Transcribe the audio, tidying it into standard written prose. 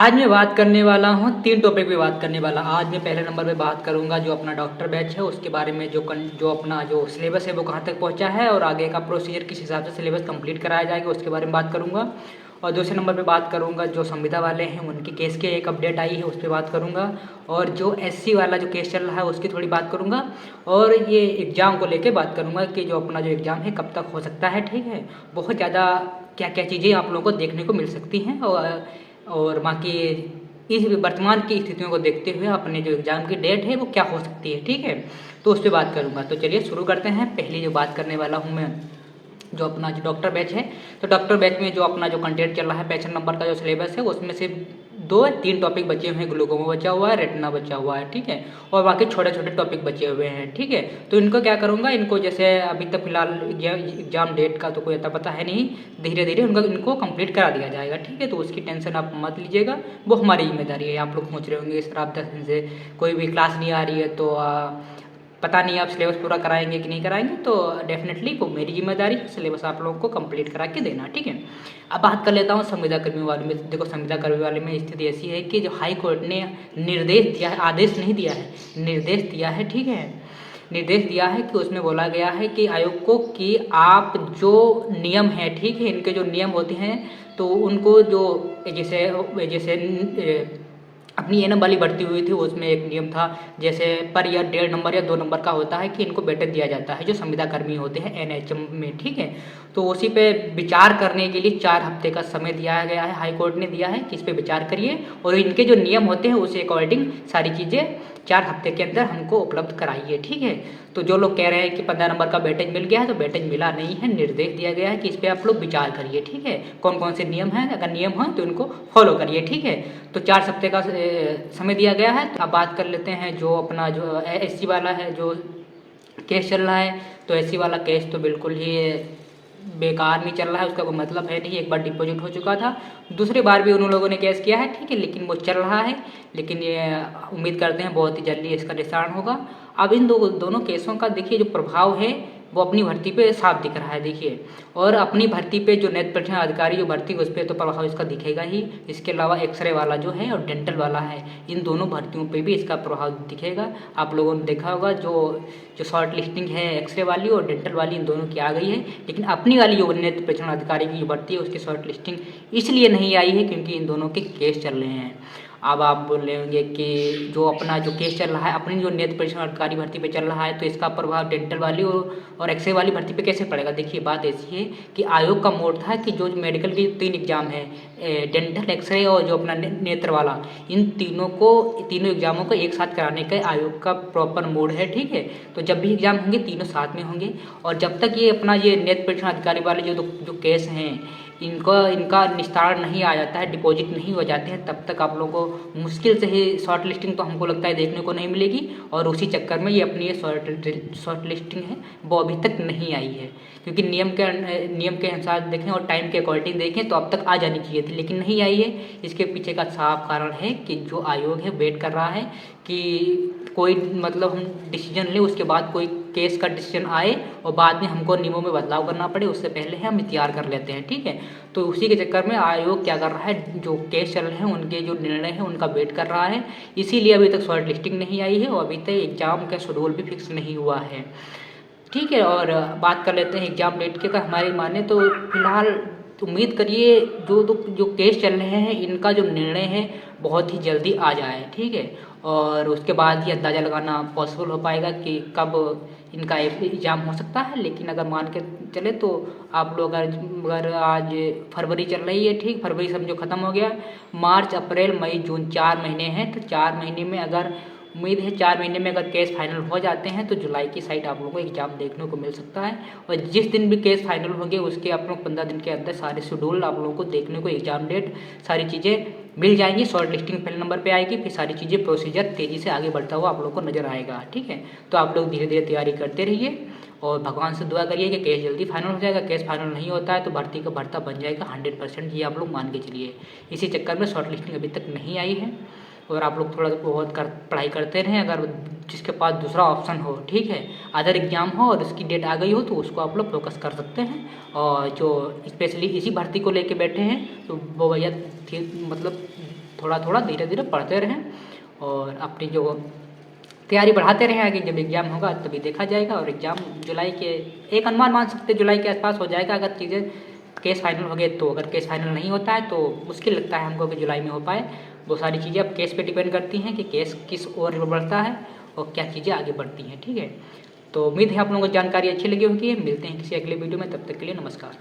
आज मैं बात करने वाला हूँ 3 टॉपिक पे बात करने वाला। आज मैं पहले नंबर पे बात करूँगा जो अपना डॉक्टर बैच है उसके बारे में, जो अपना जो सिलेबस है वो कहाँ तक पहुँचा है और आगे का प्रोसीजर किस हिसाब से सिलेबस कंप्लीट कराया जाएगा उसके बारे में बात करूँगा। और दूसरे नंबर पे बात करूँगा जो संविदा वाले हैं उनकी केस की एक अपडेट आई है उस पर बात करूँगा। और जो एससी वाला जो केस चल रहा है उसकी थोड़ी बात करूँगा। और ये एग्ज़ाम को लेके बात करूँगा कि जो अपना जो एग्ज़ाम है कब तक हो सकता है। ठीक है, बहुत ज़्यादा क्या क्या चीज़ें आप लोगों को देखने को मिल सकती हैं और बाकी इस वर्तमान की स्थितियों को देखते हुए अपने जो एग्ज़ाम की डेट है वो क्या हो सकती है। ठीक है, तो उस पर बात करूँगा। तो चलिए शुरू करते हैं। पहली जो बात करने वाला हूँ मैं जो अपना जो डॉक्टर बैच है, तो डॉक्टर बैच में जो अपना जो कंटेंट चल रहा है 65 नंबर का जो सिलेबस है उसमें से 2-3 टॉपिक बचे हुए हैं। ग्लूकोमा बचा हुआ है, रेटिना बचा हुआ है। ठीक है, और बाकी छोटे छोटे टॉपिक बचे हुए हैं। ठीक है, तो इनको क्या करूँगा, इनको जैसे अभी तक फिलहाल एग्जाम डेट का तो कोई अता पता है नहीं, धीरे धीरे इनको कंप्लीट करा दिया जाएगा। ठीक है, तो उसकी टेंशन आप मत लीजिएगा, वो हमारी जिम्मेदारी है। आप लोग सोच रहे होंगे सर आप 10 दिन से कोई भी क्लास नहीं आ रही है तो पता नहीं आप सिलेबस पूरा कराएंगे कि नहीं कराएंगे, तो डेफिनेटली वो मेरी जिम्मेदारी है सिलेबस आप लोगों को कंप्लीट करा के देना। ठीक है, अब बात कर लेता हूँ संविदा कर्मी वाले में। देखो संविदा कर्मी वाले में स्थिति ऐसी है कि जो हाई कोर्ट ने निर्देश दिया है, आदेश नहीं दिया है, निर्देश दिया है। ठीक है, निर्देश दिया है कि उसमें बोला गया है कि आयोग को कि आप जो नियम है, ठीक है, इनके जो नियम होते हैं तो उनको जो जैसे जैसे अपनी एनएम वाली भर्ती हुई थी उसमें एक नियम था जैसे पर या 1.5 नंबर या 2 नंबर का होता है कि इनको वेतन दिया जाता है जो संविदा कर्मी होते हैं एनएचएम में। ठीक है, तो उसी पे विचार करने के लिए 4 हफ्ते का समय दिया गया है, हाई कोर्ट ने दिया है कि इस पे विचार करिए और इनके जो नियम होते हैं उस अकॉर्डिंग सारी चीज़ें 4 हफ्ते के अंदर हमको उपलब्ध कराइए। ठीक है, तो जो लोग कह रहे हैं कि 15 नंबर का वेटेज मिल गया है, तो वेटेज मिला नहीं है, निर्देश दिया गया है कि इस पर आप लोग विचार करिए। ठीक है, कौन कौन से नियम हैं, अगर नियम हैं तो इनको फॉलो करिए। ठीक है, तो 4 हफ्ते का समय दिया गया है। तो अब बात कर लेते हैं जो अपना जो एससी वाला है जो केस चल रहा है, तो एससी वाला केस तो बिल्कुल ही बेकार नहीं चल रहा है, उसका कोई मतलब है नहीं। एक बार डिपॉजिट हो चुका था, दूसरी बार भी उन लोगों ने केस किया है। ठीक है, लेकिन वो चल रहा है, लेकिन ये उम्मीद करते हैं बहुत ही जल्दी इसका निस्तारण होगा। अब इन दोनों केसों का देखिए जो प्रभाव है वो अपनी भर्ती पे साफ दिख रहा है। देखिए, और अपनी भर्ती पे जो नेत्र परीक्षण अधिकारी जो भर्ती उस पर तो प्रभाव इसका दिखेगा ही, इसके अलावा एक्सरे वाला जो है और डेंटल वाला है, इन दोनों भर्तियों पे भी इसका प्रभाव दिखेगा। आप लोगों ने देखा होगा जो जो शॉर्ट लिस्टिंग है एक्सरे वाली और डेंटल वाली इन दोनों की आ गई है, लेकिन अपनी वाली जो नेत्र परीक्षण अधिकारी की जो भर्ती है उसकी शॉर्ट लिस्टिंग इसलिए नहीं आई है क्योंकि इन दोनों के केस चल रहे हैं। अब आप बोल रहे होंगे कि जो अपना जो केस चल रहा है अपनी जो नेत्र परीक्षण अधिकारी भर्ती पे चल रहा है तो इसका प्रभाव डेंटल वाली और एक्सरे वाली भर्ती पे कैसे पड़ेगा। देखिए बात ऐसी है कि आयोग का मोड था कि जो मेडिकल की 3 एग्जाम है, डेंटल, एक्सरे और जो अपना नेत्र वाला, इन तीनों एग्जामों को एक साथ कराने का आयोग का प्रॉपर मोड है। ठीक है, तो जब भी एग्जाम होंगे तीनों साथ में होंगे और जब तक ये अपना ये नेत्र परीक्षण अधिकारी वाले जो केस हैं इनका निस्तारण नहीं आ जाता है, डिपॉजिट नहीं हो जाते हैं, तब तक आप लोगों को मुश्किल से ही शॉर्ट लिस्टिंग तो हमको लगता है देखने को नहीं मिलेगी। और उसी चक्कर में ये अपनी ये शॉर्ट लिस्टिंग है वो अभी तक नहीं आई है, क्योंकि नियम के अनुसार देखें और टाइम के अकॉर्डिंग देखें तो अब तक आ जानी चाहिए थी, लेकिन नहीं आई है। इसके पीछे का साफ कारण है कि जो आयोग है वेट कर रहा है कि कोई मतलब हम डिसीजन लें, उसके बाद कोई केस का डिसीजन आए और बाद में हमको नियमों में बदलाव करना पड़े, उससे पहले हम तैयार कर लेते हैं। ठीक है, तो उसी के चक्कर में आयोग क्या कर रहा है, जो केस चल रहे हैं उनके जो निर्णय है उनका वेट कर रहा है, इसीलिए अभी तक शॉर्ट लिस्टिंग नहीं आई है और अभी तक एग्जाम का शेड्यूल भी फिक्स नहीं हुआ है। ठीक है, और बात कर लेते हैं एग्जाम डेट के। अगर हमारी माने तो फिलहाल उम्मीद करिए जो केस चल रहे हैं इनका जो निर्णय है बहुत ही जल्दी आ जाए। ठीक है, और उसके बाद ही अंदाज़ा लगाना पॉसिबल हो पाएगा कि कब इनका एग्ज़ाम हो सकता है। लेकिन अगर मान के चले तो आप लोग अगर आज फरवरी चल रही है, ठीक, फरवरी समझो ख़त्म हो गया, मार्च अप्रैल मई जून 4 महीने हैं, तो 4 महीने में अगर उम्मीद है 4 महीने में अगर केस फाइनल हो जाते हैं तो जुलाई की साइड आप लोगों को एग्जाम देखने को मिल सकता है। और जिस दिन भी केस फाइनल होंगे उसके आप लोग 15 दिन के अंदर सारे शेड्यूल आप लोगों को देखने को, एग्जाम डेट, सारी चीज़ें मिल जाएंगी। शॉर्ट लिस्टिंग पहले नंबर पे आएगी, फिर सारी चीज़ें प्रोसीजर तेज़ी से आगे बढ़ता हुआ आप लोग को नजर आएगा। ठीक है, तो आप लोग धीरे धीरे तैयारी करते रहिए और भगवान से दुआ करिए कि केस जल्दी फाइनल हो जाएगा। केस फाइनल नहीं होता है तो भर्ती का भर्ता बन जाएगा 100%, ये आप लोग मान के चलिए। इसी चक्कर में शॉर्ट लिस्टिंग अभी तक नहीं आई है और आप लोग थोड़ा बहुत पढ़ाई करते रहें। अगर जिसके पास दूसरा ऑप्शन हो, ठीक है, अदर एग्जाम हो और उसकी डेट आ गई हो तो उसको आप लोग फोकस कर सकते हैं। और जो स्पेशली इसी भर्ती को लेके बैठे हैं तो वो भैया मतलब थोड़ा थोड़ा धीरे धीरे पढ़ते रहें और अपनी जो तैयारी बढ़ाते रहें। आगे जब एग्ज़ाम होगा तभी देखा जाएगा और एग्ज़ाम जुलाई के एक अनुमान मान सकते जुलाई के आसपास हो जाएगा अगर चीज़ें केस फाइनल हो गए तो। अगर केस फाइनल नहीं होता है तो मुश्किल लगता है हमको कि जुलाई में हो पाए। वो सारी चीज़ें अब केस पे डिपेंड करती हैं कि केस किस ओर बढ़ता है और क्या चीज़ें आगे बढ़ती हैं। ठीक है, तो उम्मीद है आप लोगों को जानकारी अच्छी लगी होगी। मिलते हैं किसी अगले वीडियो में, तब तक के लिए नमस्कार।